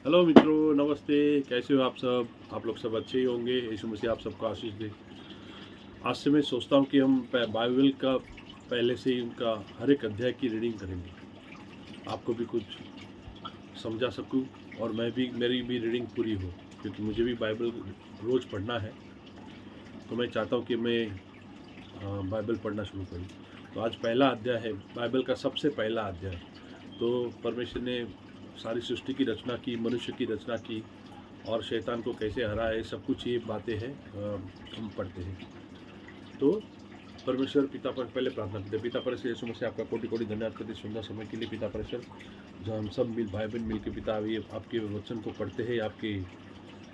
Hello मित्रों, नमस्ते। कैसे हो आप सब? आप लोग सब अच्छे ही होंगे। यीशु मसीह आप सबको आशीष दे। आज से मैं सोचता हूँ कि हम बाइबल का पहले से ही उनका हर एक अध्याय की रीडिंग करेंगे, आपको भी कुछ समझा सकूँ और मेरी भी रीडिंग पूरी हो, क्योंकि मुझे भी बाइबल रोज़ पढ़ना है। तो मैं चाहता हूँ कि मैं बाइबल पढ़ना शुरू करूँ। तो आज पहला अध्याय है, बाइबल का सबसे पहला अध्याय। तो परमेश्वर ने सारी सृष्टि की रचना की, मनुष्य की रचना की और शैतान को कैसे हराए, सब कुछ ये बातें हैं हम पढ़ते हैं। तो परमेश्वर पिता पर पहले प्रार्थना करते हैं। पिता परमेश्वर यीशु मसीह आपका कोटि कोटि धन्यवाद करते सुंदर समय के लिए। पिता परमेश्वर, जो हम सब भाई बहन मिल के पिता ये आपके वचन को पढ़ते हैं,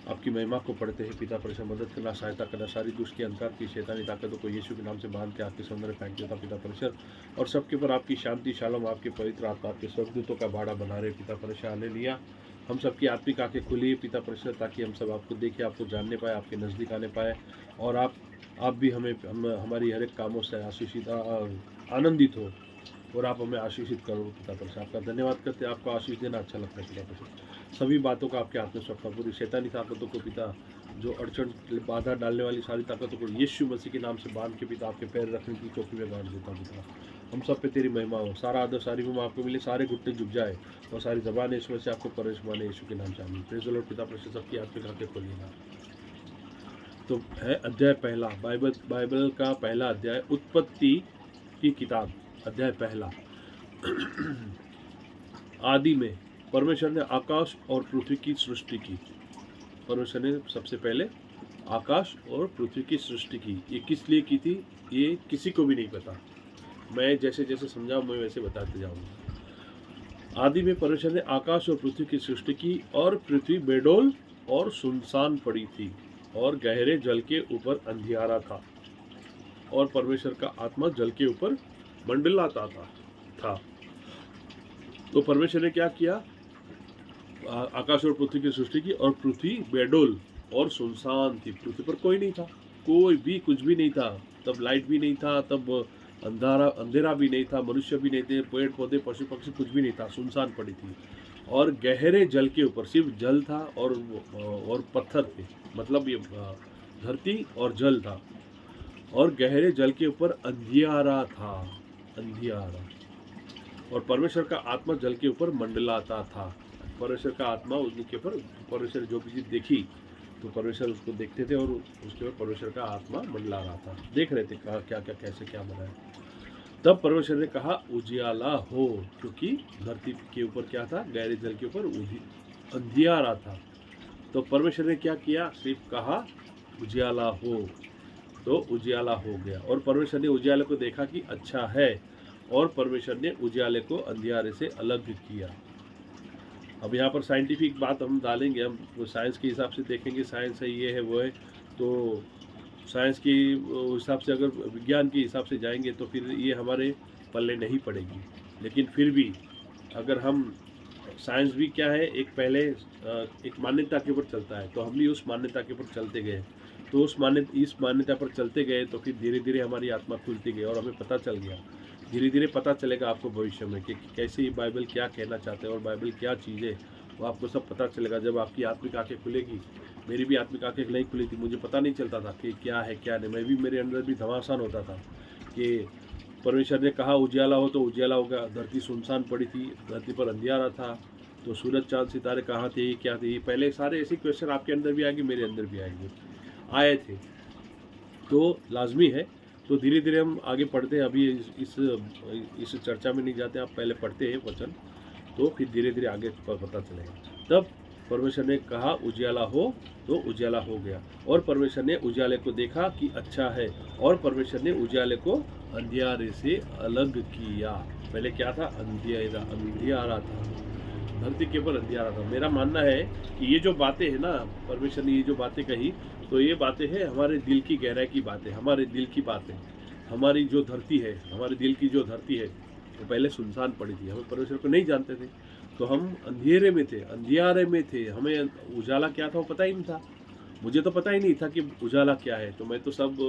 आपकी महिमा को पढ़ते हैं। पिता परमेश्वर, मदद करना, सहायता करना, सारी दुष्ट की अंधकार की शैतानी ताकतों को यीशु के नाम से बांध के आपके समुद्र में फेंक देता पिता परमेश्वर। और सबके ऊपर आपकी शांति शालोम, आपके पवित्र आत्मा, आपके स्वर्गदूतों का बाड़ा बना रहे पिता परमेश्वर। हालेलुया। हम सबकी आत्मिक आंखें खुली है पिता परमेश्वर, ताकि हम सब आपको देखें, आपको जानने पाए, आपके नज़दीक आने पाए। और आप भी हमारी हर एक कामों से आशीषित आनंदित हो, और आप हमें आशीषित करो पिता परमेश्वर। आपका धन्यवाद करते हैं, आपको आशीष देना अच्छा लगता है पिता परमेश्वर। सभी बातों का आपके हाथ में सौंपता, पूरी शैतानी ताकतों को पिता, जो अड़चन बाधा डालने वाली सारी ताकतों को यीशु मसीह के नाम से बांध के पिता आपके पैर रखने की चौकी में बांध देता हूँ पिता। हम सब पे तेरी महिमा हो, सारा आदर सारी महिमा आपको मिले, सारे घुटने झुक जाए और सारी जबान यीशु मसीह आपको परमेश माने, यीशु के नाम से आमीन। Praise the Lord. पिता परमेश्वर सबकी आत्मिक आंखें खोलिएगा। तो है अध्याय पहला, बाइबल का पहला अध्याय, उत्पत्ति की किताब, अध्याय पहला। आदि में परमेश्वर ने आकाश और पृथ्वी की सृष्टि की। परमेश्वर ने सबसे पहले आकाश और पृथ्वी की सृष्टि की। ये किस लिए की थी, ये किसी को भी नहीं पता। मैं जैसे जैसे समझाऊँ मैं वैसे बताते जाऊँगा। आदि में परमेश्वर ने आकाश और पृथ्वी की सृष्टि की, और पृथ्वी बेडोल और सुनसान पड़ी थी, और गहरे जल के ऊपर अंधियारा था, और परमेश्वर का आत्मा जल के ऊपर मंडलाता था। तो परमेश्वर ने क्या किया, आकाश और पृथ्वी की सृष्टि की, और पृथ्वी बेडोल और सुनसान थी। पृथ्वी पर कोई नहीं था, कोई भी कुछ भी नहीं था। तब लाइट भी नहीं था, तब अंधेरा भी नहीं था, मनुष्य भी नहीं थे, पेड़ पौधे पशु पक्षी कुछ भी नहीं था, सुनसान पड़ी थी। और गहरे जल के ऊपर सिर्फ जल था और पत्थर थे, मतलब ये धरती और जल था। और गहरे जल के ऊपर अंधियारा था, अंधियारा। और परमेश्वर का आत्मा जल के ऊपर मंडलाता था। परमेश्वर का आत्मा उसके ऊपर, परमेश्वर जो भी चीज देखी तो परमेश्वर उसको देखते थे, और उसके ऊपर परमेश्वर का आत्मा मंडला रहा था, देख रहे थे कहा क्या क्या कैसे क्या बना है। तब परमेश्वर ने कहा उजियाला हो, क्योंकि धरती के ऊपर क्या था, गहरे जल के ऊपर अंधियारा था। तो परमेश्वर ने क्या किया, सिर्फ कहा उजियाला हो, तो उजियाला हो गया। और परमेश्वर ने उजियाले को देखा कि अच्छा है, और परमेश्वर ने उजियाले को अंधियारे से अलग किया। अब यहाँ पर साइंटिफिक बात हम डालेंगे, हम साइंस के हिसाब से देखेंगे, साइंस है ये है वो है, तो साइंस के हिसाब से, अगर विज्ञान के हिसाब से जाएंगे तो फिर ये हमारे पल्ले नहीं पड़ेगी। लेकिन फिर भी अगर हम, साइंस भी क्या है, एक पहले एक मान्यता के ऊपर चलता है, तो हम भी उस मान्यता के ऊपर चलते गए। तो इस मान्यता पर चलते गए, तो फिर धीरे धीरे हमारी आत्मा खुलती गई, और हमें पता चल गया, धीरे धीरे पता चलेगा आपको भविष्य में कि कैसे ये बाइबल क्या कहना चाहते हैं और बाइबल क्या चीज़ है, वो आपको सब पता चलेगा जब आपकी आत्मिक आंखें खुलेगी। मेरी भी आत्मिक आंखें नहीं खुली थी, मुझे पता नहीं चलता था कि क्या है क्या नहीं। मेरे अंदर भी घमासान होता था कि परमेश्वर ने कहा उजियाला हो तो उजियाला हो गया। धरती सुनसान पड़ी थी, धरती पर अंधियारा था, तो सूरज चांद सितारे कहाँ थे, क्या थे, पहले सारे ऐसे क्वेश्चन आपके अंदर भी आएंगे, मेरे अंदर भी आए थे। तो लाजमी है। तो धीरे धीरे हम आगे पढ़ते हैं, अभी इस चर्चा में नहीं जाते, आप पहले पढ़ते हैं वचन, तो फिर धीरे धीरे आगे पता चलेगा। तब परमेश्वर ने कहा उजियाला हो, तो उजियाला हो गया। और परमेश्वर ने उजियाले को देखा कि अच्छा है, और परमेश्वर ने उजियाले को अंधियारे से अलग किया। पहले क्या था, अंधियारा था, धरती के ऊपर अंधियारा था। मेरा मानना है कि ये जो बातें हैं ना, परमेश्वर ने ये जो बातें कही, तो ये बातें हैं हमारे दिल की गहराई की बातें, हमारे दिल की बातें। हमारी जो धरती है, हमारे दिल की जो धरती है, वो पहले सुनसान पड़ी थी, हम परमेश्वर को नहीं जानते थे, तो हम अंधेरे में थे, अंधियारे में थे, हमें उजाला क्या था वो पता ही नहीं था। मुझे तो पता ही नहीं था कि उजाला क्या है, तो मैं तो सब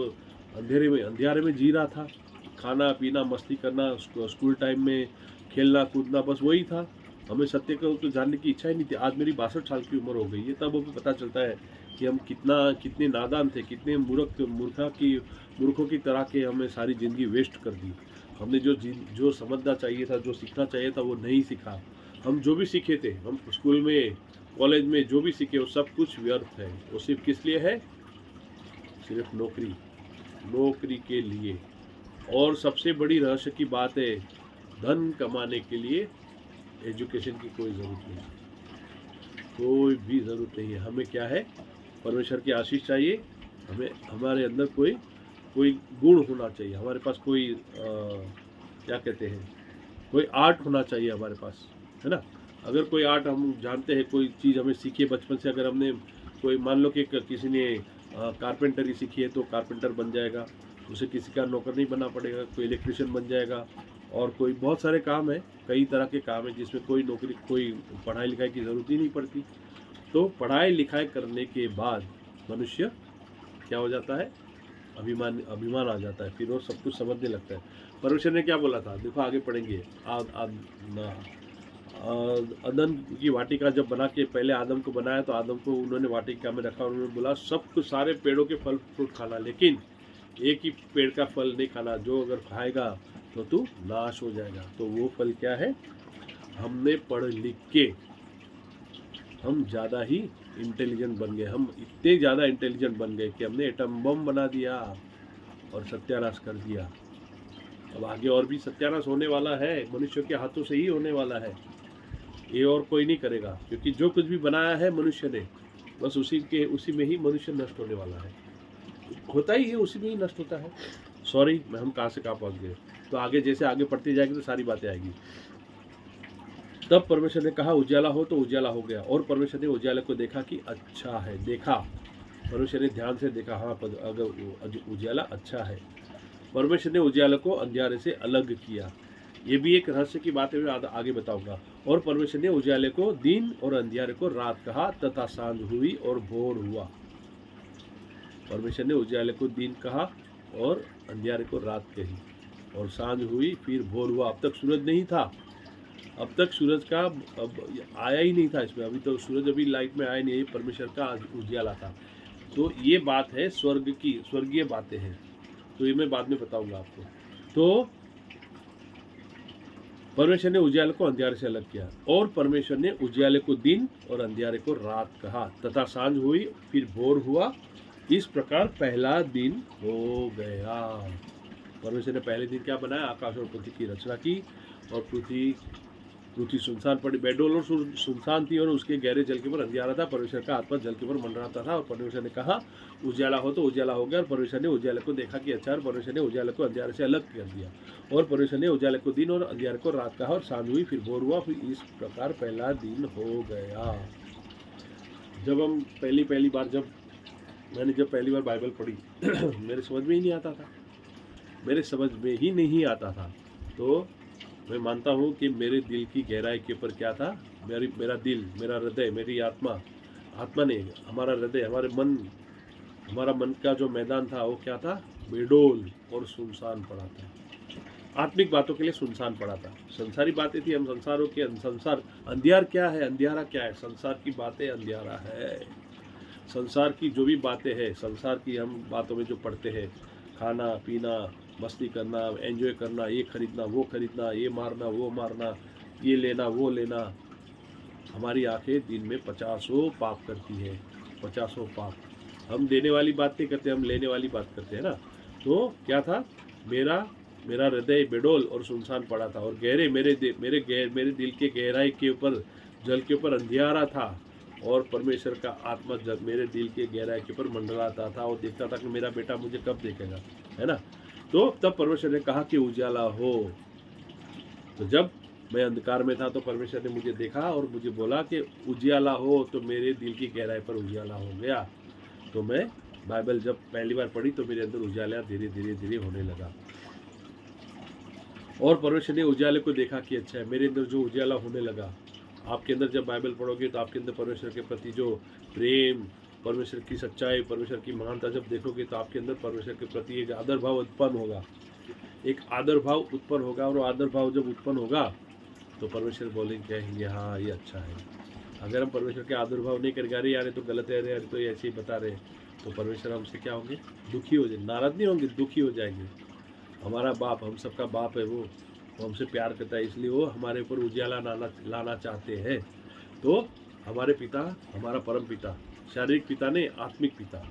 अंधेरे में, अंधियारे में जी रहा था। खाना पीना, मस्ती करना, स्कूल टाइम में खेलना कूदना, बस वही था। हमें सत्य को तो जानने की इच्छा ही नहीं थी। आज मेरी 62 साल की उम्र हो गई है, तब हमें पता चलता है कि हम कितने नादान थे, कितने मूर्खों की तरह के हमें सारी ज़िंदगी वेस्ट कर दी। हमने जो समझना चाहिए था, जो सीखना चाहिए था, वो नहीं सीखा। हम जो भी सीखे थे, हम स्कूल में, कॉलेज में जो भी सीखे, वो सब कुछ व्यर्थ है। वो सिर्फ किस लिए है? सिर्फ नौकरी के लिए। और सबसे बड़ी रहस्य की बात है, धन कमाने के लिए एजुकेशन की कोई ज़रूरत नहीं, कोई भी ज़रूरत नहीं है। हमें क्या है? परमेश्वर की आशीष चाहिए। हमें हमारे अंदर कोई गुण होना चाहिए, हमारे पास कोई क्या कहते हैं, कोई आर्ट होना चाहिए हमारे पास, है ना। अगर कोई आर्ट हम जानते हैं, कोई चीज़ हमें सीखी है बचपन से, अगर हमने कोई मान लो कि किसी ने कारपेंटरी सीखी है तो कारपेंटर बन जाएगा, उसे किसी का नौकर नहीं बनना पड़ेगा, कोई इलेक्ट्रिशियन बन जाएगा। और कोई बहुत सारे काम है, कई तरह के काम है जिसमें कोई पढ़ाई लिखाई की ज़रूरत ही नहीं पड़ती। तो पढ़ाई लिखाई करने के बाद मनुष्य क्या हो जाता है? अभिमान आ जाता है, फिर वो सब कुछ समझने लगता है। परमेश्वर ने क्या बोला था? देखो आगे पढ़ेंगे। अदन की वाटिका जब बना के पहले आदम को बनाया, तो आदम को उन्होंने वाटिका में रखा, उन्होंने बोला सब कुछ सारे पेड़ों के फल फ्रूट खाना, लेकिन एक ही पेड़ का फल नहीं खाना, जो अगर खाएगा तो तू नाश हो जाएगा। तो वो फल क्या है? हमने पढ़ लिख के हम ज़्यादा ही इंटेलिजेंट बन गए। हम इतने ज़्यादा इंटेलिजेंट बन गए कि हमने एटम बम बना दिया और सत्यानाश कर दिया। अब आगे और भी सत्यानाश होने वाला है, मनुष्य के हाथों से ही होने वाला है, ये और कोई नहीं करेगा। क्योंकि जो कुछ भी बनाया है मनुष्य ने, बस उसी में ही मनुष्य नष्ट होने वाला है, होता ही है, उसी में ही नष्ट होता है। सॉरी, हम कहाँ से कहाँ पहुँच गए। तो आगे जैसे आगे पढ़ती जाएगी तो सारी बातें आएगी। तब परमेश्वर ने कहा उजाला हो, तो उजाला हो गया। और परमेश्वर ने उजाले को देखा कि अच्छा है। देखा, परमेश्वर ने ध्यान से देखा, हाँ अगर उजाला अच्छा है। परमेश्वर ने उजाले को अंधियारे से अलग किया। ये भी एक रहस्य की बात है, मैं आगे बताऊंगा। और परमेश्वर ने उजाले को दिन और अंधियारे को रात कहा, तथा सांझ हुई और भोर हुआ। परमेश्वर ने उजाले को दिन कहा और अंधियारे को रात कही, और सांझ हुई फिर भोर हुआ। अब तक सूरज नहीं था, अब तक सूरज का अब आया ही नहीं था इसमें, अभी तो सूरज अभी लाइट में आया नहीं है, परमेश्वर का उजाला था। तो ये बात है स्वर्गीय बातें हैं, तो ये मैं बाद में बताऊंगा आपको। तो परमेश्वर ने उजाले को अंधियारे से अलग किया, और परमेश्वर ने उजाले को दिन और अंधियारे को रात कहा, तथा सांझ हुई फिर भोर हुआ। इस प्रकार पहला दिन हो गया। परमेश्वर ने पहले दिन क्या बनाया? आकाश और पृथ्वी की रचना की। और पृथ्वी सुनसान पड़ी, बेडोल और सुनसान थी, और उसके गहरे जल के ऊपर अंधियारा था। परमेश्वर का आत्मा जल के ऊपर मंडराता था। और परमेश्वर ने कहा उजाला हो, तो उजाला हो गया। और परमेश्वर ने उजाले को देखा कि अच्छा, और परमेश्वर ने उजाले को अंधियारे से अलग कर दिया। और परमेश्वर ने उजाले को दिन और अंधियारे को रात कहा, और सांझ हुई फिर भोर हुआ। फिर इस प्रकार पहला दिन हो गया। जब हम पहली बार मैंने पहली बार बाइबल पढ़ी मेरे समझ में ही नहीं आता था। तो मैं मानता हूँ कि मेरे दिल की गहराई के ऊपर क्या था? मेरा दिल, मेरा हृदय, मेरी आत्मा ने, हमारा हृदय, हमारा मन का जो मैदान था वो क्या था? बेडोल और सुनसान पड़ा था। आत्मिक बातों के लिए सुनसान पड़ा था। संसारी बातें थी, हम संसार। अंधियार क्या है? अंधियारा क्या है? संसार की बातें अंधियारा है। संसार की जो भी बातें हैं, संसार की हम बातों में जो पढ़ते हैं, खाना पीना, मस्ती करना, एंजॉय करना, ये खरीदना, वो खरीदना, ये मारना, वो मारना, ये लेना, वो लेना, हमारी आंखें दिन में 50 पाप करती है। 50 पाप। हम देने वाली बात नहीं करते, हम लेने वाली बात करते हैं ना। तो क्या था? मेरा हृदय बेडोल और सुनसान पड़ा था, और मेरे दिल के गहराई के ऊपर, जल के ऊपर अंधियारा था। और परमेश्वर का आत्मा जब मेरे दिल के गहराई के ऊपर मंडराता था, और देखता था कि मेरा बेटा मुझे कब देखेगा, है ना। तो तब परमेश्वर ने कहा कि उजाला हो। तो जब मैं अंधकार में था तो परमेश्वर ने मुझे देखा और मुझे बोला कि उजाला हो, तो मेरे दिल की गहराई पर उजाला हो गया। तो मैं बाइबल जब पहली बार पढ़ी तो मेरे अंदर उजाला धीरे धीरे होने लगा। और परमेश्वर ने उजाले को देखा कि अच्छा है, मेरे अंदर जो उजाला होने लगा। आपके अंदर जब बाइबल पढ़ोगे तो आपके अंदर परमेश्वर के प्रति जो प्रेम, परमेश्वर की सच्चाई, परमेश्वर की महानता जब देखोगे तो आपके अंदर परमेश्वर के प्रति एक आदर भाव उत्पन्न होगा। और आदर भाव जब उत्पन्न होगा तो परमेश्वर बोलेंगे कहेंगे हाँ ये अच्छा है। अगर हम परमेश्वर के आदुर्भाव नहीं करेंगे, अरे यार ये तो गलत है, अरे यार तो ये ऐसे ही बता रहे, तो परमेश्वर हमसे क्या होंगे, दुखी हो जाएंगे। नाराज नहीं होंगे, दुखी हो जाएंगे। हमारा बाप, हम सबका बाप है, वो हमसे प्यार करता है, इसलिए वो हमारे ऊपर उजाला लाना चाहते हैं। तो हमारे पिता, हमारा परम पिता, शारीरिक पिता नहीं, आत्मिक पिता,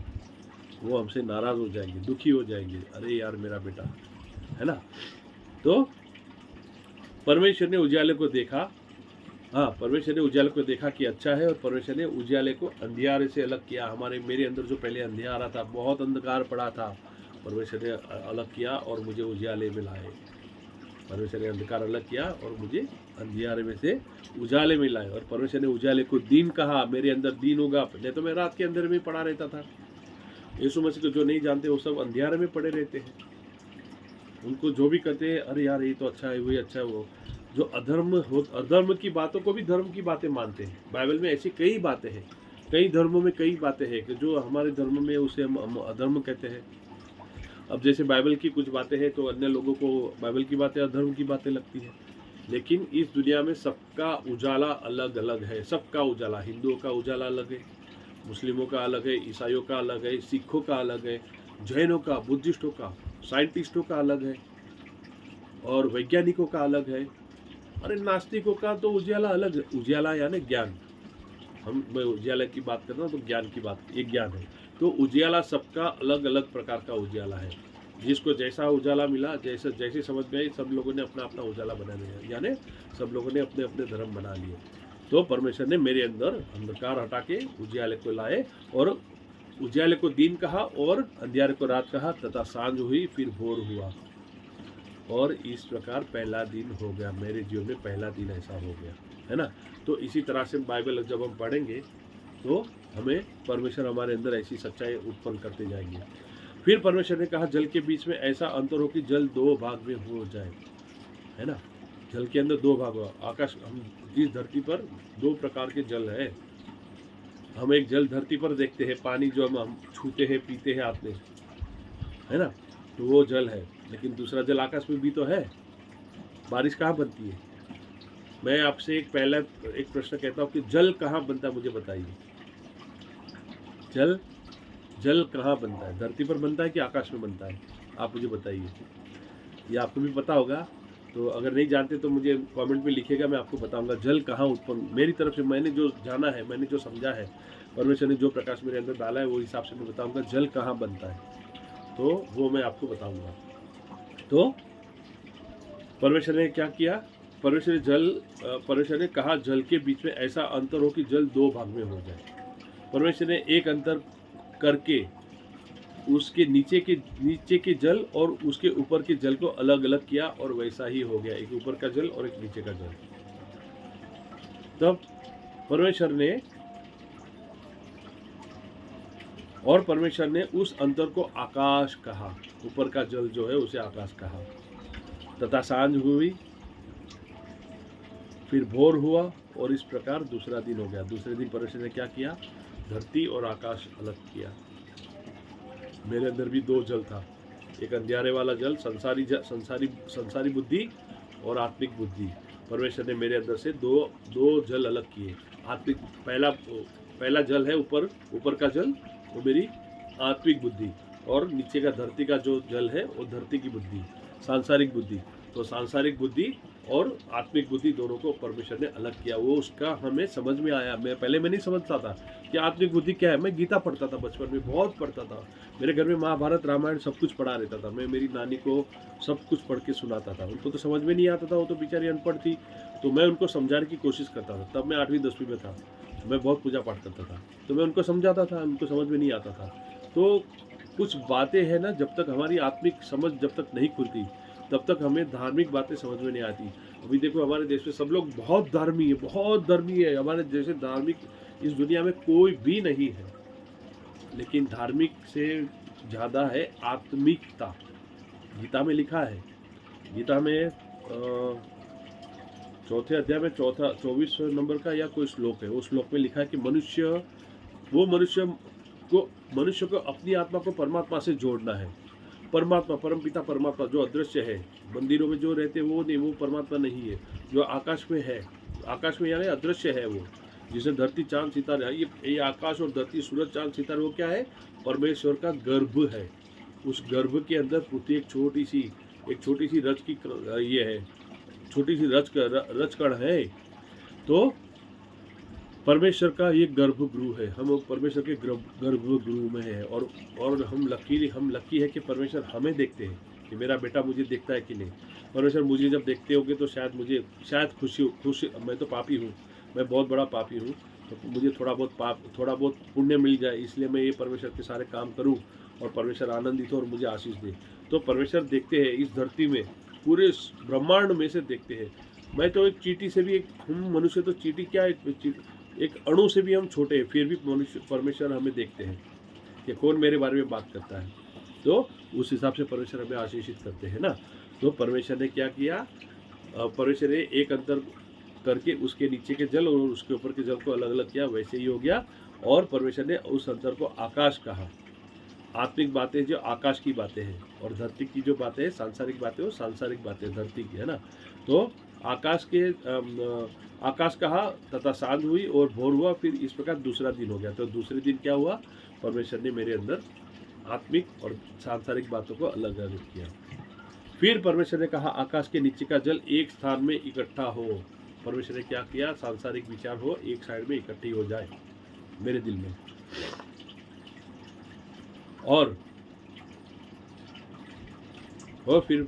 वो हमसे नाराज हो जाएंगे, दुखी हो जाएंगे, अरे यार मेरा बेटा, है ना। तो परमेश्वर ने उजाले को देखा, हाँ, परमेश्वर ने उजाले को देखा कि अच्छा है, और परमेश्वर ने उजाले को अंधियारे से अलग किया। मेरे अंदर जो पहले अंधियारा था, बहुत अंधकार पड़ा था, परमेश्वर ने अलग किया और मुझे उजाले में लाए। परमेश्वर ने अंधकार अलग किया और मुझे अंधियारे में से उजाले में लाए। और परमेश्वर ने उजाले को दिन कहा, मेरे अंदर दिन होगा, नहीं तो मैं रात के अंदर में पड़ा रहता था। यीशु मसीह को जो नहीं जानते वो सब अंधियारे में पड़े रहते हैं। उनको जो भी कहते हैं, अरे यार ये तो अच्छा है, वही अच्छा है, वो जो अधर्म की बातों को भी धर्म की बातें मानते हैं। बाइबल में ऐसी कई बातें हैं, कई धर्मों में कई बातें हैं कि जो हमारे धर्म में उसे हम अधर्म कहते हैं। अब जैसे बाइबल की कुछ बातें हैं तो अन्य लोगों को बाइबल की बातें अधर्म की बातें लगती है। लेकिन इस दुनिया में सबका उजाला अलग अलग है, सबका उजाला। हिंदुओं का उजाला अलग है, मुस्लिमों का अलग है, ईसाइयों का अलग है, सिखों का अलग है, जैनों का, बुद्धिस्टों का, साइंटिस्टों का अलग है, और वैज्ञानिकों का अलग है। अरे नास्तिकों का तो उजाला अलग है। उजाला यानी ज्ञान, मैं उजाला की बात कर रहा हूँ तो ज्ञान की बात, ये ज्ञान है। तो उजाला सबका अलग अलग प्रकार का उजाला है। जिसको जैसा उजाला मिला, जैसे समझ में आई, सब लोगों ने अपना अपना उजाला बना लिया, यानी सब लोगों ने अपने अपने धर्म बना लिए। तो परमेश्वर ने मेरे अंदर अंधकार हटा के उजाले को लाए, और उजाले को दिन कहा और अंधियारे को रात कहा, तथा सांझ हुई, फिर भोर हुआ, और इस प्रकार पहला दिन हो गया। मेरे जीवन में पहला दिन ऐसा हो गया, है ना। तो इसी तरह से बाइबल जब हम पढ़ेंगे तो हमें परमेश्वर हमारे अंदर ऐसी सच्चाई उत्पन्न करते जाएंगे। फिर परमेश्वर ने कहा, जल के बीच में ऐसा अंतर हो कि जल दो भाग में हो जाए, है ना। जल के अंदर दो भाग हो। आकाश, हम जिस धरती पर दो प्रकार के जल है, हम एक जल धरती पर देखते हैं, पानी जो हम छूते हैं, पीते हैं हाथ में, है ना, तो वो जल है। लेकिन दूसरा जल आकाश में भी तो है। बारिश कहाँ बनती है? मैं आपसे एक प्रश्न कहता हूँ कि जल कहाँ बनता है, मुझे बताइए। जल कहाँ बनता है? धरती पर बनता है कि आकाश में बनता है? आप मुझे बताइए। ये आपको भी पता होगा, तो अगर नहीं जानते तो मुझे कमेंट में लिखिएगा, मैं आपको बताऊंगा जल कहाँ उत्पन्न। मेरी तरफ से मैंने जो जाना है, मैंने जो समझा है, परमेश्वर ने जो प्रकाश मेरे अंदर डाला है, वो हिसाब से मैं बताऊंगा जल कहाँ बनता है, तो वो मैं आपको बताऊंगा। तो परमेश्वर ने क्या किया? परमेश्वर ने कहा, जल के बीच में ऐसा अंतर हो कि जल दो भाग में हो जाए। परमेश्वर ने एक अंतर करके उसके नीचे के जल और उसके ऊपर के जल को अलग अलग किया, और वैसा ही हो गया, एक ऊपर का जल और एक नीचे का जल। तब परमेश्वर ने उस अंतर को आकाश कहा। ऊपर का जल जो है उसे आकाश कहा। तथा सांझ हुई, फिर भोर हुआ, और इस प्रकार दूसरा दिन हो गया। दूसरे दिन परमेश्वर ने क्या किया? धरती और आकाश अलग किया। मेरे अंदर भी दो जल था, एक अंधियारे वाला जल, संसारी बुद्धि और आत्मिक बुद्धि। परमेश्वर ने मेरे अंदर से दो जल अलग किए। आत्मिक, पहला जल है ऊपर का जल, वो मेरी आत्मिक बुद्धि, और नीचे का धरती का जो जल है वो धरती की बुद्धि, सांसारिक बुद्धि। तो सांसारिक बुद्धि और आत्मिक बुद्धि दोनों को परमेश्वर ने अलग किया। वो उसका हमें समझ में आया। पहले मैं नहीं समझता था कि आत्मिक बुद्धि क्या है। मैं गीता पढ़ता था, बचपन में बहुत पढ़ता था। मेरे घर में महाभारत, रामायण सब कुछ पढ़ा रहता था। मैं मेरी नानी को सब कुछ पढ़ के सुनाता था। उनको तो समझ में नहीं आता था, वो तो बेचारी अनपढ़ थी। तो मैं उनको समझाने की कोशिश करता था। तब मैं 8वीं 10वीं में था। मैं बहुत पूजा पाठ करता था, तो मैं उनको समझाता था, उनको समझ में नहीं आता था। तो कुछ बातें हैं ना, जब तक हमारी आत्मिक समझ जब तक नहीं खुलती, तब तक हमें धार्मिक बातें समझ में नहीं आती। अभी देखो हमारे देश में सब लोग बहुत धर्मी है। हमारे जैसे धार्मिक इस दुनिया में कोई भी नहीं है। लेकिन धार्मिक से ज़्यादा है आत्मिकता। गीता में लिखा है, गीता में 4थे अध्याय में 24 नंबर का या कोई श्लोक है। वो श्लोक में लिखा है कि मनुष्य को अपनी आत्मा को परमात्मा से जोड़ना है। परमात्मा, परमपिता परमात्मा जो अदृश्य है, मंदिरों में जो रहते हैं वो नहीं, वो परमात्मा नहीं है। जो आकाश में है, आकाश में यानी अदृश्य है वो, जिसे धरती चांद सितारे, ये आकाश और धरती सूरज चांद सितारे वो क्या है? परमेश्वर का गर्भ है। उस गर्भ के अंदर पृथ्वी एक छोटी सी रच की ये है, छोटी सी रच कण है। तो परमेश्वर का ये गर्भगृह है, हम परमेश्वर के गर्भगृह में है। और हम लकी है कि परमेश्वर हमें देखते हैं, कि मेरा बेटा मुझे देखता है कि नहीं। परमेश्वर मुझे जब देखते होंगे तो शायद खुशी, मैं तो पापी हूँ, मैं बहुत बड़ा पापी हूँ, तो मुझे थोड़ा बहुत पुण्य मिल जाए, इसलिए मैं ये परमेश्वर के सारे काम करूँ और परमेश्वर आनंदित हो और मुझे आशीष दे। तो परमेश्वर देखते हैं इस धरती में, पूरे ब्रह्मांड में से देखते हैं। मैं तो एक चींटी से भी, हम मनुष्य तो चींटी क्या, एक अणु से भी हम छोटे हैं, फिर भी परमेश्वर हमें देखते हैं कि कौन मेरे बारे में बात करता है। तो उस हिसाब से परमेश्वर हमें आशीषित करते हैं ना। तो परमेश्वर ने क्या किया? परमेश्वर ने एक अंतर करके उसके नीचे के जल और उसके ऊपर के जल को अलग अलग किया, वैसे ही हो गया। और परमेश्वर ने उस अंतर को आकाश कहा। आत्मिक बातें जो आकाश की बातें हैं, और धरती की जो बातें हैं, सांसारिक बातें, वो सांसारिक बातें धरती की है ना। तो आकाश कहा तथा सांझ हुई और भोर हुआ, फिर इस प्रकार दूसरा दिन हो गया। तो दूसरे दिन क्या हुआ? परमेश्वर ने मेरे अंदर आत्मिक और सांसारिक बातों को अलग अलग किया। फिर परमेश्वर ने कहा आकाश के नीचे का जल एक स्थान में इकट्ठा हो। परमेश्वर ने क्या किया? सांसारिक विचार हो एक साइड में इकट्ठी हो जाए मेरे दिल में। और फिर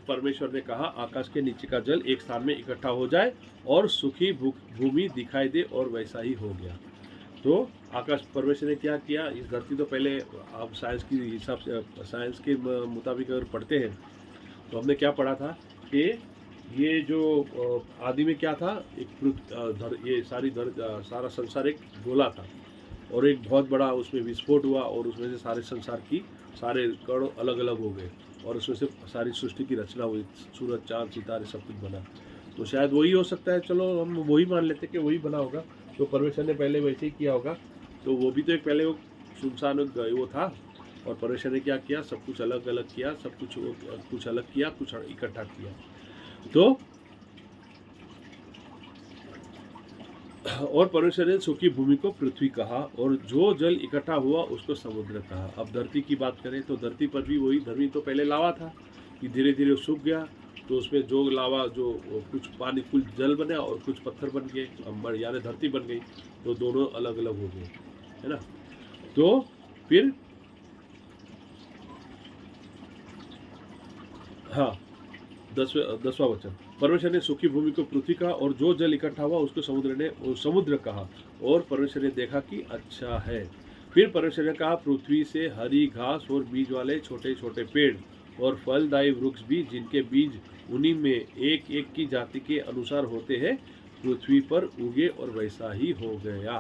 परमेश्वर ने कहा आकाश के नीचे का जल एक स्थान में इकट्ठा हो जाए और सूखी भूमि दिखाई दे, और वैसा ही हो गया। तो आकाश, परमेश्वर ने क्या किया? इस धरती, तो पहले आप साइंस की हिसाब से, साइंस के मुताबिक अगर पढ़ते हैं तो हमने क्या पढ़ा था कि ये जो आदि में क्या था, ये सारा संसार एक गोला था, और एक बहुत बड़ा उसमें विस्फोट हुआ, और उसमें से सारे संसार की सारे कण अलग अलग हो गए, और उसमें से सारी सृष्टि की रचना हुई, सूरज चांद सितारे सब कुछ बना। तो शायद वही हो सकता है, चलो हम वही मान लेते कि वही बना होगा। तो परमेश्वर ने पहले वैसे ही किया होगा। तो वो भी तो एक पहले वो सुनसान वो था, और परमेश्वर ने क्या किया? सब कुछ अलग अलग किया, सब कुछ अलग किया, कुछ इकट्ठा किया। तो और परमेश्वर ने सूखी भूमि को पृथ्वी कहा, और जो जल इकट्ठा हुआ उसको समुद्र कहा। अब धरती की बात करें तो धरती पर भी वही, धरती तो पहले लावा था, कि धीरे धीरे सूख गया, तो उसमें जो लावा, जो कुछ पानी, कुछ जल बना और कुछ पत्थर बन गए, यानी धरती बन गई। तो दोनों अलग अलग हो गए, है ना। तो फिर हाँ, 10वां वचन, परमेश्वर ने सूखी भूमि को पृथ्वी कहा, और जो जल इकट्ठा हुआ उसको समुद्र कहा, और परमेश्वर ने देखा कि अच्छा है। फिर परमेश्वर ने कहा पृथ्वी से हरी घास और बीज वाले छोटे छोटे पेड़ और फलदायी वृक्ष भी, जिनके बीज उन्हीं में एक एक की जाति के अनुसार होते हैं, पृथ्वी पर उगे, और वैसा ही हो गया।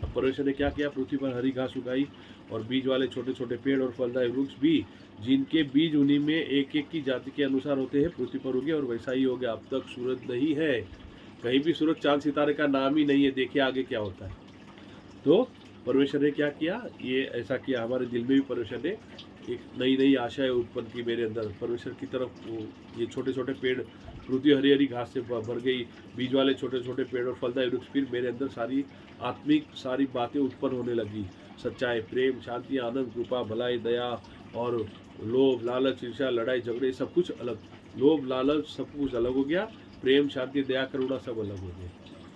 अब परमेश्वर ने क्या किया? पृथ्वी पर हरी घास उगाई, और बीज वाले छोटे छोटे पेड़ और फलदायी वृक्ष भी, जिनके बीज उन्हीं में एक एक की जाति के अनुसार होते हैं, पृथ्वी पर उगे, और वैसा ही हो गया। अब तक सूरज नहीं है, कहीं भी सूरज चांद सितारे का नाम ही नहीं है। देखिए आगे क्या होता है। तो परमेश्वर ने क्या किया? ये ऐसा किया। हमारे दिल में भी परमेश्वर ने एक नई नई आशाएं उत्पन्न की मेरे अंदर, परमेश्वर की तरफ। ये छोटे छोटे पेड़, पृथ्वी हरी हरी घास से भर गई, बीज वाले छोटे छोटे पेड़ और फलदायी वृक्ष, फिर मेरे अंदर सारी आत्मिक सारी बातें उत्पन्न होने लगी। सच्चाई, प्रेम, शांति, आनंद, कृपा, भलाई, दया, और लोभ, लालच, ईर्ष्या, लड़ाई झगड़े, सब कुछ अलग। लोभ, लालच, सब कुछ अलग हो गया। प्रेम, शांति, दया, करुणा सब अलग हो गया,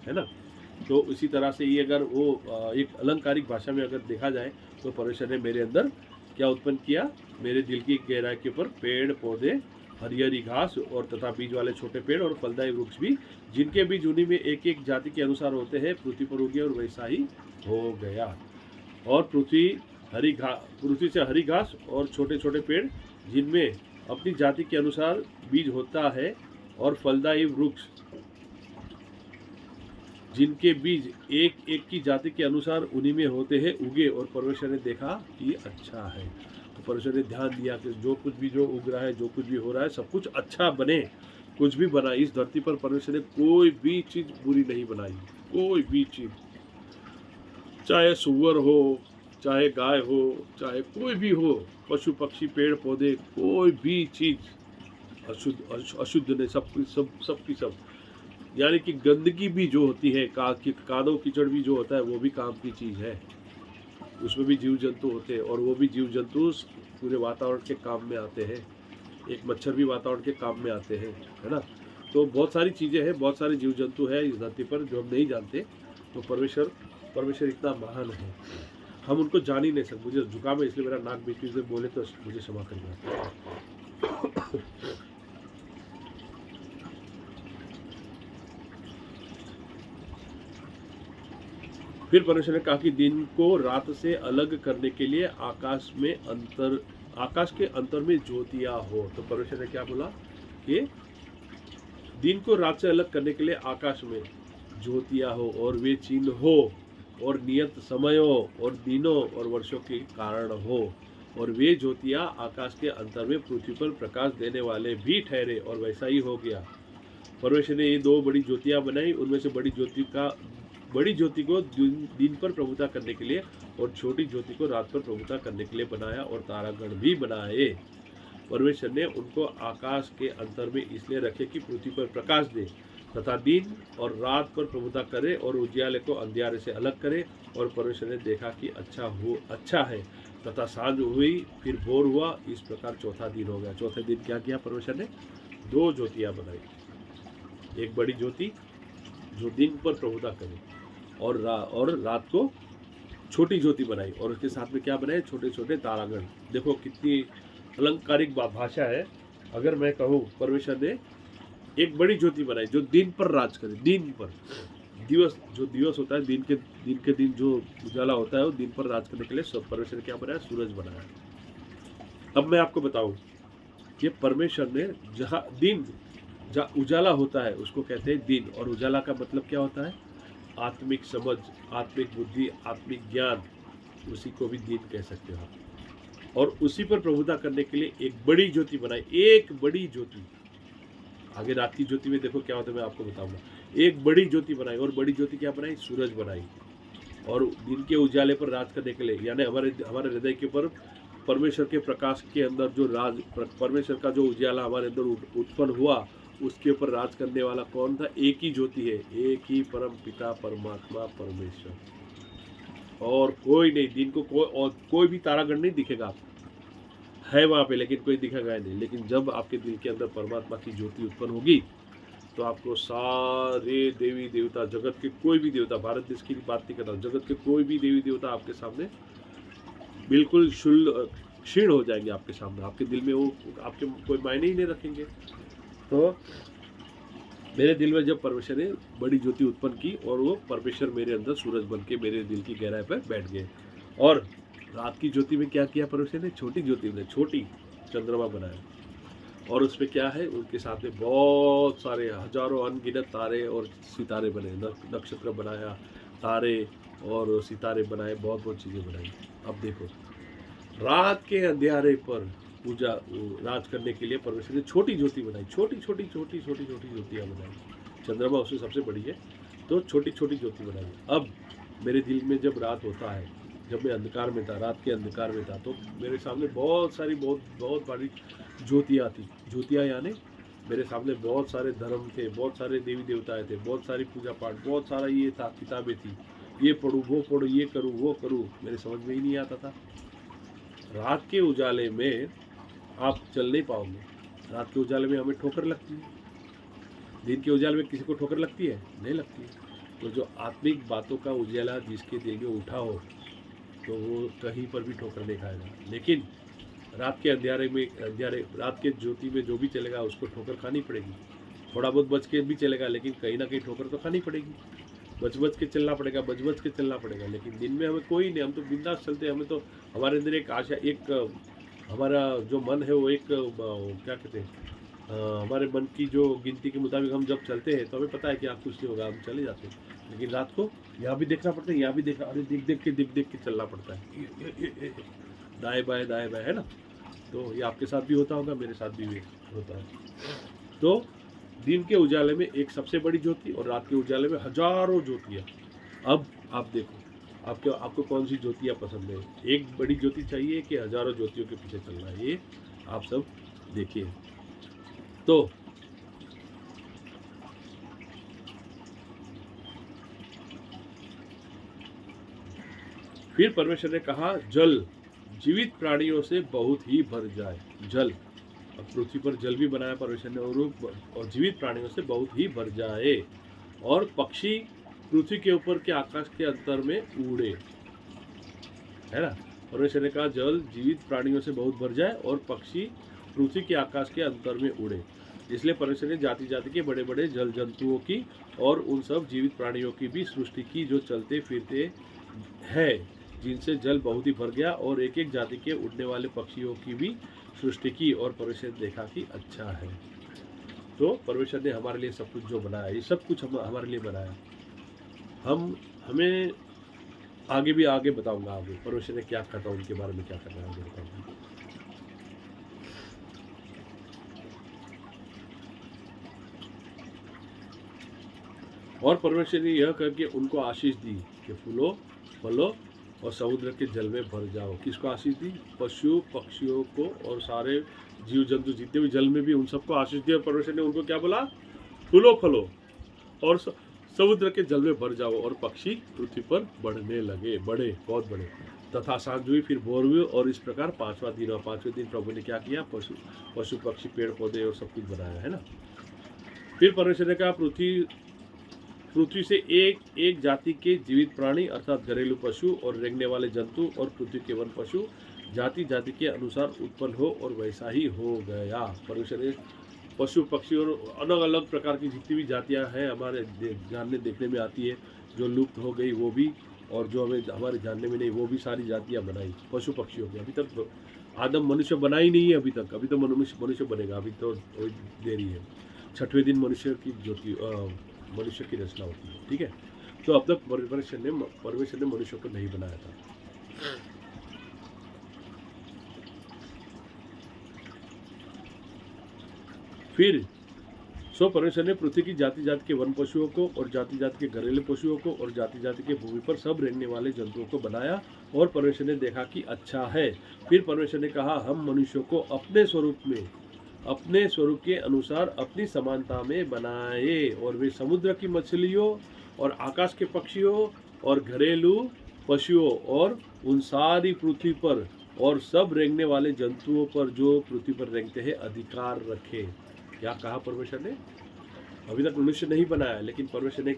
है ना। तो इसी तरह से ये अगर वो एक अलंकारिक भाषा में अगर देखा जाए तो परमेश्वर ने मेरे अंदर क्या उत्पन्न किया? मेरे दिल की गहराई के ऊपर पेड़ पौधे, हरी हरी घास, और तथा बीज वाले छोटे पेड़ और फलदायी वृक्ष भी, जिनके बीज उन्हीं में एक एक जाति के अनुसार होते हैं, पृथ्वी पर उगे, और वैसा ही हो गया। और पृथ्वी से हरी घास और छोटे छोटे पेड़, जिनमें अपनी जाति के अनुसार बीज होता है, और फलदायी वृक्ष, जिनके बीज एक एक की जाति के अनुसार उन्हीं में होते हैं, उगे, और परमेश्वर ने देखा कि अच्छा है। तो परमेश्वर ने ध्यान दिया कि जो कुछ भी जो उग रहा है, जो कुछ भी हो रहा है, सब कुछ अच्छा बने। कुछ भी बना, इस धरती पर परमेश्वर ने कोई भी चीज़ बुरी नहीं बनाई, कोई भी चीज़, चाहे सुअर हो, चाहे गाय हो, चाहे कोई भी हो, पशु पक्षी पेड़ पौधे, कोई भी चीज अशुद्ध नहीं, सब की सब। यानी कि गंदगी भी जो होती है, कादो कीचड़ भी जो होता है, वो भी काम की चीज है। उसमें भी जीव जंतु होते हैं और वो भी जीव जंतु पूरे वातावरण के काम में आते हैं। एक मच्छर भी वातावरण के काम में आते हैं, है ना। तो बहुत सारी चीज़ें हैं, बहुत सारे जीव जंतु हैं इस धरती पर जो हम नहीं जानते। तो परमेश्वर इतना महान है, हम उनको जान ही नहीं सकते। मुझे जुकाम है इसलिए मेरा नाक बीच में से बोले तो मुझे क्षमा करिएगा। फिर परमेश्वर ने कहा कि दिन को रात से अलग करने के लिए आकाश के अंतर में ज्योतियां हो। तो परमेश्वर ने क्या बोला कि दिन को रात से अलग करने के लिए आकाश में ज्योतियां हो और वे चिन्ह हो और नियत समयों और दिनों और वर्षों के कारण हो, और वे ज्योतियां आकाश के अंतर में पृथ्वी पर प्रकाश देने वाले भी ठहरे, और वैसा ही हो गया। परमेश्वर ने ये दो बड़ी ज्योतियां बनाई, उनमें से बड़ी ज्योति को दिन पर प्रभुता करने के लिए और छोटी ज्योति को रात पर प्रभुता करने के लिए बनाया, और तारागण भी बनाए। परमेश्वर ने उनको आकाश के अंतर में इसलिए रखे कि पृथ्वी पर प्रकाश दे तथा दिन और रात पर प्रभुता करे और उजियाले को अंधियारे से अलग करे। और परमेश्वर ने देखा कि अच्छा है, तथा सांझ हुई, फिर भोर हुआ। इस प्रकार चौथा दिन हो गया। चौथे दिन क्या किया परमेश्वर ने? दो ज्योतियां बनाई। एक बड़ी ज्योति जो दिन पर प्रभुता करे और रात को छोटी ज्योति बनाई, और उसके साथ में क्या बनाए? छोटे छोटे तारागण। देखो कितनी अलंकारिक भाषा है। अगर मैं कहूँ परमेश्वर ने एक बड़ी ज्योति बनाई जो दिन पर राज करे, दिन पर दिवस होता है, दिन के दिन जो उजाला होता है वो दिन पर राज करने के लिए सब परमेश्वर ने क्या बनाया? सूरज बनाया। अब मैं आपको बताऊं कि परमेश्वर ने जहाँ उजाला होता है उसको कहते हैं दिन, और उजाला का मतलब क्या होता है? आत्मिक समझ, आत्मिक बुद्धि, आत्मिक ज्ञान, उसी को भी दिन कह सकते हो आप। और उसी पर प्रभुता करने के लिए एक बड़ी ज्योति बनाई, एक बड़ी ज्योति। आगे रात की ज्योति में देखो क्या होता है, मैं आपको बताऊंगा। एक बड़ी ज्योति बनाई, और बड़ी ज्योति क्या बनाई? सूरज बनाई। और दिन के उजाले पर राज करने के लिए, यानी हमारे हृदय के ऊपर परमेश्वर के प्रकाश के अंदर जो परमेश्वर का जो उजाला हमारे अंदर उत्पन्न हुआ, उसके ऊपर राज करने वाला कौन था? एक ही ज्योति है, एक ही परम पिता परमात्मा परमेश्वर, और कोई नहीं। दिन को कोई भी तारागण नहीं दिखेगा, है वहां पे लेकिन कोई दिखेगा नहीं। लेकिन जब आपके दिल के अंदर परमात्मा की ज्योति उत्पन्न होगी तो आपको सारे देवी देवता, जगत के कोई भी देवता, भारत देश की बात नहीं कर रहा, जगत के कोई भी देवी देवता आपके सामने बिल्कुल क्षीण हो जाएंगे आपके सामने। आपके दिल में वो आपके कोई मायने ही नहीं रखेंगे। तो मेरे दिल में जब परमेश्वर ने बड़ी ज्योति उत्पन्न की, और वो परमेश्वर मेरे अंदर सूरज बन के मेरे दिल की गहराई पर बैठ गए। और रात की ज्योति में क्या किया परमेश्वर ने? छोटी ज्योति में छोटी चंद्रमा बनाया, और उसमें क्या है? उनके साथ में बहुत सारे हजारों अनगिनत तारे और सितारे बने, नक्षत्र बनाया, तारे और सितारे बनाए, बहुत चीज़ें बनाई। अब देखो, रात के अंधेरे पर राज करने के लिए परमेश्वर ने छोटी ज्योति बनाई, छोटी ज्योतियाँ बनाई। चंद्रमा उससे सबसे बड़ी है, तो छोटी ज्योति बनाई। अब मेरे दिल में जब रात होता है, जब मैं अंधकार में था, रात के अंधकार में था, तो मेरे सामने बहुत बड़ी ज्योतियाँ थी। ज्योतियाँ यानी मेरे सामने बहुत सारे धर्म थे, बहुत सारे देवी देवताएं थे, बहुत सारी पूजा पाठ, बहुत सारा ये था, किताबें थी, ये पढ़ूँ वो पढ़ूँ, ये करूँ वो करूँ, मेरे समझ में ही नहीं आता था। रात के उजाले में आप चल नहीं पाओगे। रात के उजाले में हमें ठोकर लगती है, दिन के उजाले में किसी को ठोकर लगती है? नहीं लगती है। तो जो आत्मिक बातों का उजाला जिसके दिल में उठा हो, तो वो कहीं पर भी ठोकर नहीं खाएगा। लेकिन रात के रात के ज्योति में जो भी चलेगा उसको ठोकर खानी पड़ेगी। थोड़ा बहुत बच के भी चलेगा, लेकिन कहीं ना कहीं ठोकर तो खानी पड़ेगी। बच के चलना पड़ेगा। लेकिन दिन में हमें कोई नहीं, हम तो बिंदास चलते हैं। हमें तो हमारे अंदर एक आशा, एक हमारा जो मन है वो एक क्या कहते हैं, हमारे मन की जो गिनती के मुताबिक हम जब चलते हैं तो हमें पता है कि आप कुछ नहीं होगा, हम चले जाते हैं। लेकिन रात को यहाँ भी देखना पड़ता है, यहाँ भी देखा, अरे देख के चलना पड़ता है, दाएं बाएं है ना। तो ये आपके साथ भी होता होगा, मेरे साथ भी होता है। तो दिन के उजाले में एक सबसे बड़ी ज्योति और रात के उजाले में हजारों ज्योतियाँ। अब आप देखो, आपको आपको कौन सी ज्योतियाँ पसंद है? एक बड़ी ज्योति चाहिए कि हजारों ज्योतियों के पीछे चलना है, ये आप सब देखिए। तो फिर परमेश्वर ने कहा, जल जीवित प्राणियों से बहुत ही भर जाए। जल, अब पृथ्वी पर जल भी बनाया परमेश्वर ने, और जीवित प्राणियों से बहुत ही भर जाए, और पक्षी पृथ्वी के ऊपर के आकाश के अंतर में उड़े। है ना? परमेश्वर ने कहा जल जीवित प्राणियों से बहुत भर जाए और पक्षी पृथ्वी के आकाश के अंतर में उड़े। इसलिए परमेश्वर ने जाति जाति के बड़े बड़े जल जंतुओं की और उन सब जीवित प्राणियों की भी सृष्टि की जो चलते फिरते है, जिनसे जल बहुत ही भर गया, और एक एक जाति के उड़ने वाले पक्षियों की भी सृष्टि की, और परमेश्वर ने देखा कि अच्छा है। तो परमेश्वर ने हमारे लिए सब कुछ जो बनाया, ये सब कुछ हमारे लिए बनाया। हमें आगे भी आगे बताऊंगा, आगे परमेश्वर ने क्या कहा, उनके बारे में क्या करना है आगे बताऊंगा। और परमेश्वर ने यह करके उनको आशीष दी कि फूलो फलो और समुद्र के जल में भर जाओ। किसको आशीष दी? पशु पक्षियों को और सारे जीव जंतु जितने भी जल में भी, उन सबको आशीष दी। और परमेश्वर ने उनको क्या बोला? फूलो फलो और समुद्र के जल में भर जाओ, और पक्षी पृथ्वी पर बढ़ने लगे, बढ़े, बहुत बढ़े। तथा सांझ हुई, फिर भोर हुई, और इस प्रकार 5वां दिन, और 5वें दिन प्रभु ने क्या किया? पशु पक्षी पेड़ पौधे और सब कुछ बनाया, है ना। फिर परमेश्वर ने कहा पृथ्वी से एक एक जाति के जीवित प्राणी अर्थात घरेलू पशु और रेंगने वाले जंतु और पृथ्वी के वन पशु जाति जाति के अनुसार उत्पन्न हो, और वैसा ही हो गया। परमेश्वर ने पशु पक्षी और अलग अलग प्रकार की जितनी भी जातियां हैं हमारे जानने देखने में आती है, जो लुप्त हो गई वो भी, और जो हमें हमारे जानने में नहीं, वो भी सारी जातियां बनाई पशु पक्षियों की। अभी तक आदम मनुष्य बना ही नहीं है अभी तक, अभी तो मनुष्य बनेगा, अभी तो देरी है। 6वें दिन मनुष्य की रचना होती है, ठीक है। तो अब तक परमेश्वर ने मनुष्य को नहीं बनाया था। फिर परमेश्वर ने पृथ्वी की जाति जाति के वन पशुओं को और जाति जाति के घरेलू पशुओं को और जाति जाति के भूमि पर सब रेंगने वाले जंतुओं को बनाया, और परमेश्वर ने देखा कि अच्छा है। फिर परमेश्वर ने कहा, हम मनुष्यों को अपने स्वरूप के अनुसार अपनी समानता में बनाए, और वे समुद्र की मछलियों और आकाश के पक्षियों और घरेलू पशुओं और उन सारी पृथ्वी पर और सब रेंगने वाले जंतुओं पर जो पृथ्वी पर रेंगते हैं अधिकार रखे। क्या कहा परमेश्वर ने? अभी तक मनुष्य नहीं बनाया, लेकिन परमेश्वर ने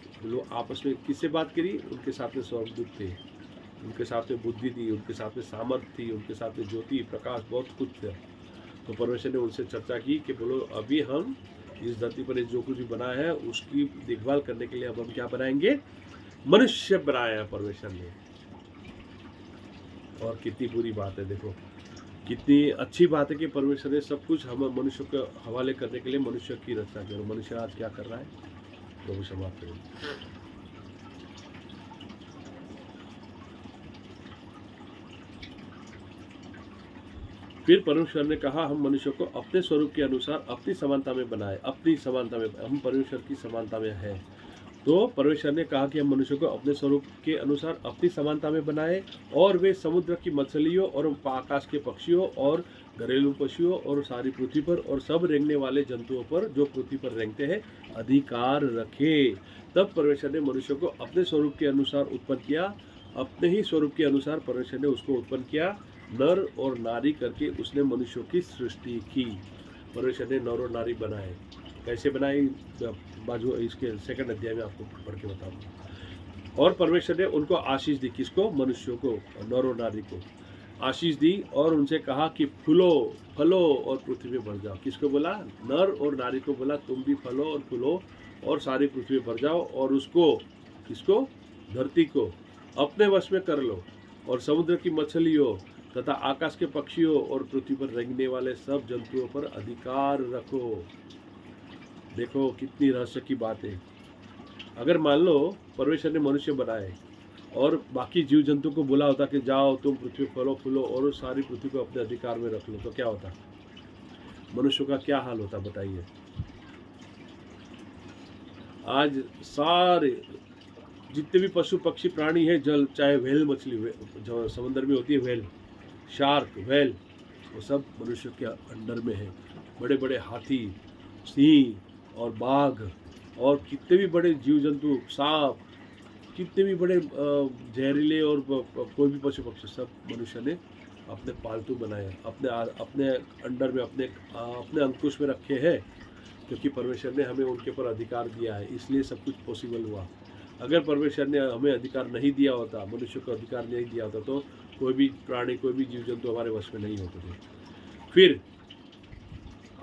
आपस में किससे बात करी? उनके साथ में स्वर्गदूत थे, उनके साथ में बुद्धि थी, उनके साथ में सामर्थ्य थी, उनके साथ में ज्योति प्रकाश बहुत कुछ था। तो परमेश्वर ने उनसे चर्चा की कि बोलो अभी हम इस धरती पर जो कुछ भी बनाया है उसकी देखभाल करने के लिए अब हम क्या बनाएंगे? मनुष्य बनाया है परमेश्वर ने। और कितनी बुरी बात है, देखो कितनी अच्छी बात है कि परमेश्वर ने सब कुछ हम मनुष्य के हवाले करने के लिए मनुष्य की रचना की। और मनुष्य आज क्या कर रहा है? प्रभु क्षमा करें। फिर परमेश्वर ने कहा, हम मनुष्य को अपने स्वरूप के अनुसार अपनी समानता में बनाए। अपनी समानता में, हम परमेश्वर की समानता में हैं। तो परमेश्वर ने कहा कि हम मनुष्य को अपने स्वरूप के अनुसार अपनी समानता में बनाए, और वे समुद्र की मछलियों और आकाश के पक्षियों और घरेलू पशुओं और सारी पृथ्वी पर और सब रेंगने वाले जंतुओं पर जो पृथ्वी पर रेंगते हैं अधिकार रखे। तब परमेश्वर ने मनुष्य को अपने स्वरूप के अनुसार उत्पन्न किया, अपने ही स्वरूप के अनुसार परमेश्वर ने उसको उत्पन्न किया, नर और नारी करके उसने मनुष्यों की सृष्टि की। परमेश्वर ने नर और नारी बनाए। कैसे बनाई? बाजू इसके 2 अध्याय में आपको पढ़ के बताऊंगा। और परमेश्वर ने उनको आशीष दी। किसको? मनुष्यों को, नर और नारी को आशीष दी, और उनसे कहा कि फूलो फलो और पृथ्वी में भर जाओ। किसको बोला? नर और नारी को बोला तुम भी फलो और फूलो और सारी पृथ्वी में भर जाओ, और उसको, किसको? धरती को अपने वश में कर लो, और समुद्र की मछलियों तथा आकाश के पक्षियों और पृथ्वी पर रेंगने वाले सब जंतुओं पर अधिकार रखो। देखो कितनी रहस्य की बात है। अगर मान लो परमेश्वर ने मनुष्य बनाए और बाकी जीव जंतु को बोला होता कि जाओ तुम पृथ्वी फलो फूलो और सारी पृथ्वी को अपने अधिकार में रख लो, तो क्या होता? मनुष्य का क्या हाल होता बताइए। आज सारे जितने भी पशु पक्षी प्राणी है जल, चाहे व्हेल मछली जो समंदर में होती है व्हेल, शार्क, व्हेल, वो सब मनुष्य के अंडर में है। बड़े बड़े हाथी, सिंह और बाघ और कितने भी बड़े जीव जंतु, सांप, कितने भी बड़े जहरीले और कोई भी पशु पक्षी, सब मनुष्य ने अपने पालतू बनाए, अपने अपने अंडर में, अपने अंकुश में रखे हैं, क्योंकि परमेश्वर ने हमें उनके ऊपर अधिकार दिया है, इसलिए सब कुछ पॉसिबल हुआ। अगर परमेश्वर ने हमें अधिकार नहीं दिया होता, मनुष्य को अधिकार नहीं दिया होता, तो कोई भी प्राणी, कोई भी जीव जंतु हमारे वश में नहीं होते थे। फिर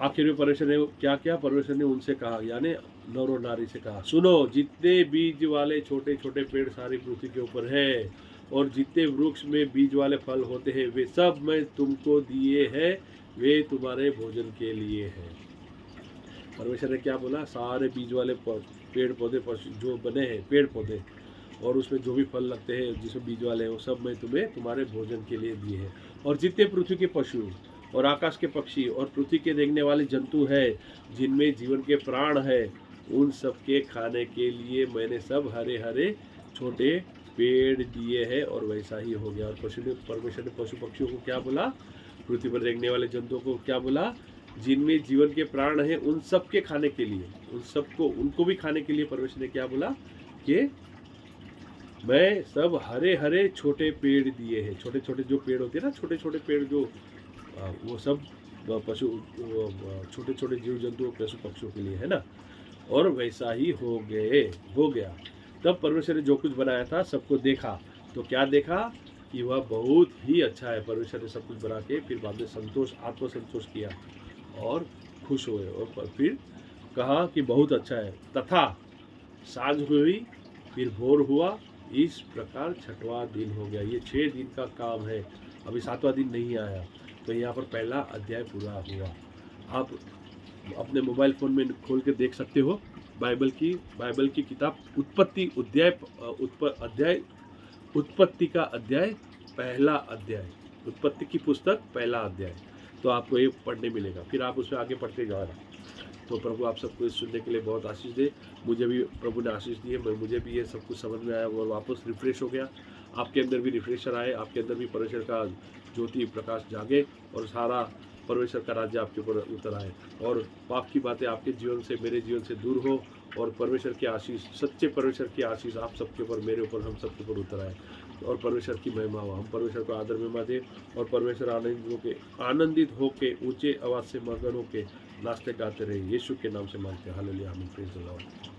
आखिर में परमेश्वर ने क्या किया? परमेश्वर ने उनसे कहा, यानी नर और नारी से कहा, सुनो, जितने बीज वाले छोटे छोटे पेड़ सारी पृथ्वी के ऊपर है और जितने वृक्ष में बीज वाले फल होते हैं, वे सब मैं तुमको दिए हैं, वे तुम्हारे भोजन के लिए है। परमेश्वर ने क्या बोला? सारे बीज वाले पेड़ पौधे जो बने हैं, पेड़ पौधे, और उसमें जो भी फल लगते हैं जिसमें बीज वाले हैं, वो सब मैं तुम्हें तुम्हारे भोजन के लिए दिए हैं। और जितने पृथ्वी के पशु और आकाश के पक्षी और पृथ्वी के रेंगने वाले जंतु है, जिनमें जीवन के प्राण है, उन सब के खाने के लिए मैंने सब हरे हरे छोटे पेड़ दिए हैं। और वैसा ही हो गया। और परमेश्वर ने पशु पक्षियों को क्या बोला? पृथ्वी पर रेंगने वाले जंतुओं को क्या बोला? जिनमें जीवन के प्राण है, उन सब के खाने के लिए, उन सबको, उनको भी खाने के लिए परमेश्वर ने क्या बोला? कि मैं सब हरे हरे छोटे पेड़ दिए हैं। छोटे छोटे जो पेड़ होते हैं ना, छोटे छोटे पेड़ जो, वो सब पशु, छोटे छोटे जीव जंतु, पशु पक्षियों के लिए है ना। और वैसा ही हो गया। तब परमेश्वर ने जो कुछ बनाया था सबको देखा, तो क्या देखा? कि वह बहुत ही अच्छा है। परमेश्वर ने सब कुछ बना के फिर बाद में आत्मसंतोष किया और खुश हुए, और फिर कहा कि बहुत अच्छा है। तथा सांझ हुई, फिर भोर हुआ, इस प्रकार 6वां दिन हो गया। ये 6 दिन का काम है, अभी 7वां दिन नहीं आया। तो यहाँ पर पहला अध्याय पूरा हुआ। आप अपने मोबाइल फ़ोन में खोल के देख सकते हो, बाइबल की किताब उत्पत्ति का अध्याय, पहला अध्याय, उत्पत्ति की पुस्तक पहला अध्याय, तो आपको ये पढ़ने मिलेगा। फिर आप उसमें आगे पढ़ते जाना। तो प्रभु आप सबको सुनने के लिए बहुत आशीष दे। मुझे भी प्रभु ने आशीष दी है, मुझे भी ये सब कुछ समझ में आया और वापस रिफ्रेश हो गया। आपके अंदर भी रिफ्रेशर आए, आपके अंदर भी परमेश्वर का ज्योति प्रकाश जागे और सारा परमेश्वर का राज्य आपके ऊपर उतर आए, और पाप की बातें आपके जीवन से, मेरे जीवन से दूर हो, और परमेश्वर की आशीष, सच्चे परमेश्वर की आशीष आप सबके ऊपर, मेरे ऊपर, हम सबके ऊपर उतर आए, और परमेश्वर की महिमा हो। हम परमेश्वर को आदर महिमा दें, और परमेश्वर आनंदित होके ऊंचे आवाज़ से मगन होके नाचते गाते रहे। यीशु के नाम से मांगते हैं, हालेलुया, आमीन, प्रेज़ द लॉर्ड।